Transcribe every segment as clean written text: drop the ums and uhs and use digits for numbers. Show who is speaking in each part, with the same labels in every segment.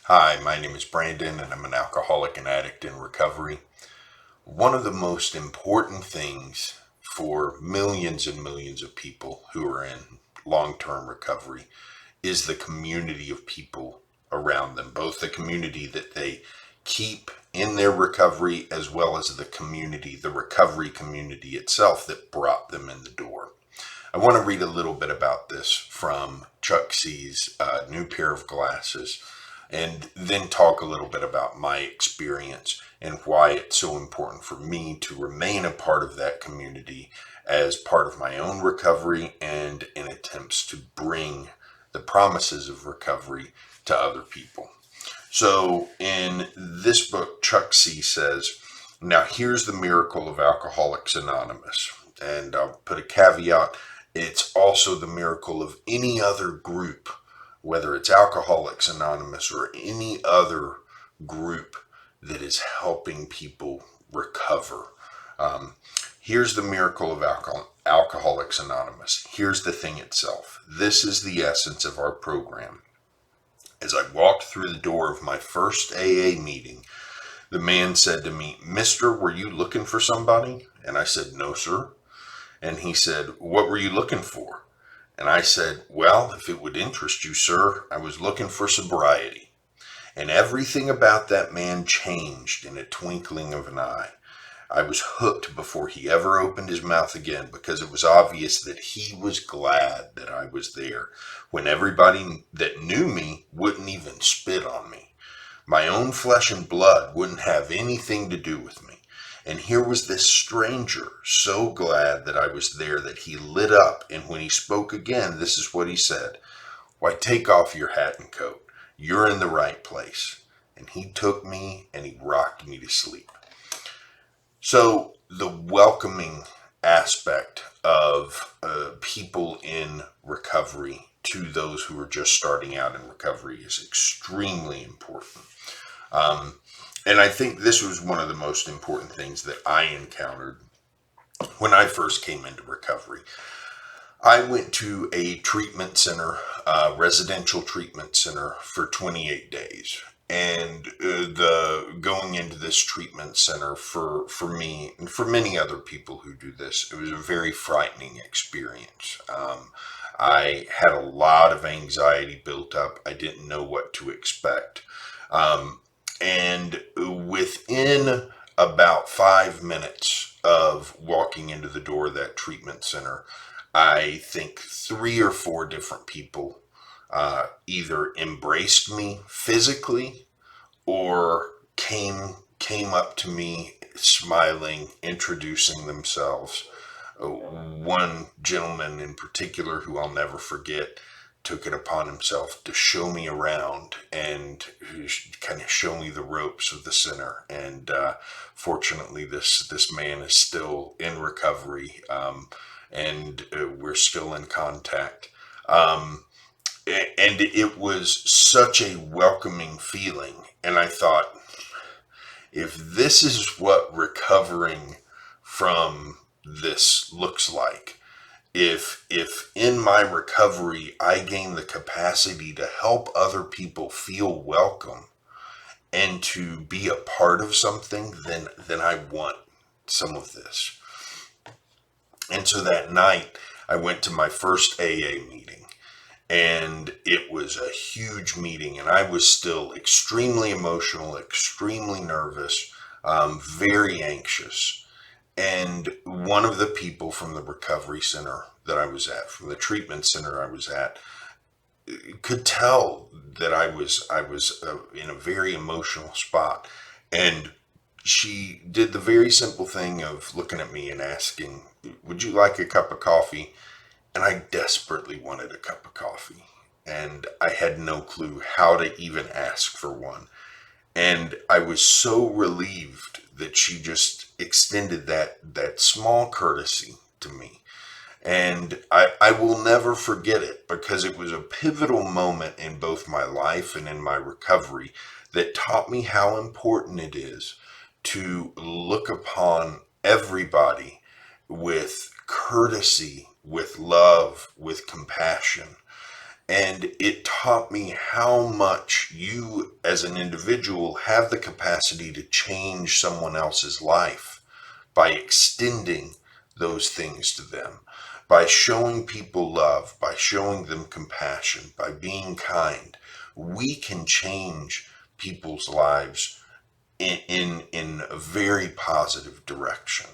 Speaker 1: Hi, my name is Brandon and I'm an alcoholic and addict in recovery. One of the most important things for millions and millions of people who are in long-term recovery is the community of people around them, both the community that they keep in their recovery as well as the community, the recovery community itself that brought them in the door. I want to read a little bit about this from Chuck C's New Pair of Glasses, and then talk a little bit about my experience and why it's so important for me to remain a part of that community as part of my own recovery and in attempts to bring the promises of recovery to other people. So in this book, Chuck C says, now here's the miracle of Alcoholics Anonymous. And I'll put a caveat, it's also the miracle of any other group, whether it's Alcoholics Anonymous or any other group that is helping people recover. Here's the miracle of Alcoholics Anonymous. Here's the thing itself. This is the essence of our program. As I walked through the door of my first AA meeting, the man said to me, "Mister, were you looking for somebody?" And I said, "No, sir." And he said, "What were you looking for?" And I said, "Well, if it would interest you, sir, I was looking for sobriety." And everything about that man changed in a twinkling of an eye. I was hooked before he ever opened his mouth again, because it was obvious that he was glad that I was there when everybody that knew me wouldn't even spit on me. My own flesh and blood wouldn't have anything to do with me. And here was this stranger so glad that I was there that he lit up, and when he spoke again, this is what he said: "Why, take off your hat and coat. You're in the right place." And he took me and he rocked me to sleep. So the welcoming aspect of people in recovery to those who are just starting out in recovery is extremely important. And I think this was one of the most important things that I encountered when I first came into recovery. I went to a treatment center, residential treatment center, for 28 days. And going into this treatment center for me and for many other people who do this, it was a very frightening experience. I had a lot of anxiety built up. I didn't know what to expect. And within about 5 minutes of walking into the door of that treatment center, I think 3 or 4 different people either embraced me physically or came up to me smiling, introducing themselves. One gentleman in particular, who I'll never forget, took it upon himself to show me around and kind of show me the ropes of the center. And fortunately, this man is still in recovery, and we're still in contact. And it was such a welcoming feeling. And I thought, if this is what recovering from this looks like, if in my recovery I gain the capacity to help other people feel welcome and to be a part of something, then I want some of this. And so that night I went to my first AA meeting, and it was a huge meeting, and I was still extremely emotional, extremely nervous, very anxious. And one of the people from the recovery center that I was at, from the treatment center I was at, could tell that I was in a very emotional spot. And she did the very simple thing of looking at me and asking, "Would you like a cup of coffee?" And I desperately wanted a cup of coffee. And I had no clue how to even ask for one. And I was so relieved that she just extended that small courtesy to me. And I will never forget it, because it was a pivotal moment in both my life and in my recovery that taught me how important it is to look upon everybody with courtesy, with love, love, with compassion. And it taught me how much you as an individual have the capacity to change someone else's life by extending those things to them, by showing people love, by showing them compassion, by being kind. We can change people's lives in a very positive direction.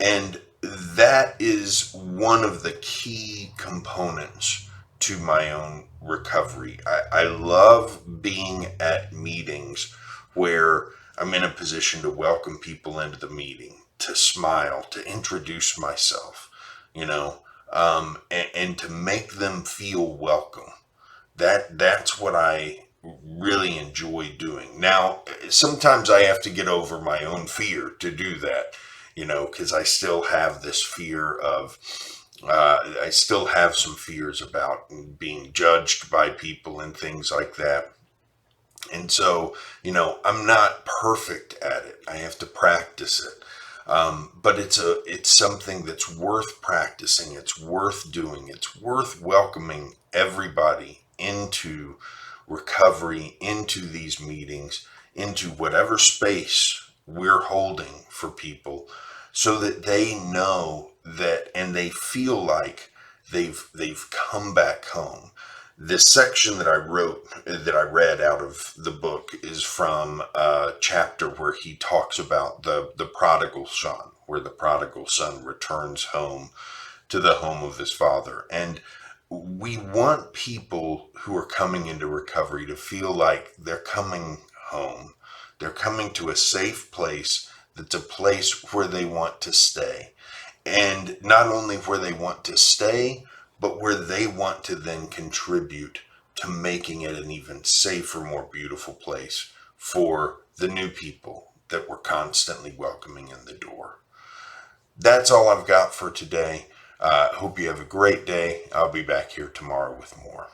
Speaker 1: And that is one of the key components to my own recovery. I love being at meetings where I'm in a position to welcome people into the meeting, to smile, to introduce myself, you know, and to make them feel welcome. That's what I really enjoy doing. Now, sometimes I have to get over my own fear to do that, because I still have this fear of, I still have some fears about being judged by people and things like that. And so, I'm not perfect at it. I have to practice it. But it's something that's worth practicing. It's worth doing. It's worth welcoming everybody into recovery, into these meetings, into whatever space we're holding for people, so that they know that and they feel like they've come back home. This section that I read out of the book is from a chapter where he talks about the prodigal son, where the prodigal son returns home to the home of his father. And we want people who are coming into recovery to feel like they're coming home. They're coming to a safe place that's a place where they want to stay. And not only where they want to stay, but where they want to then contribute to making it an even safer, more beautiful place for the new people that we're constantly welcoming in the door. That's all I've got for today. Hope you have a great day. I'll be back here tomorrow with more.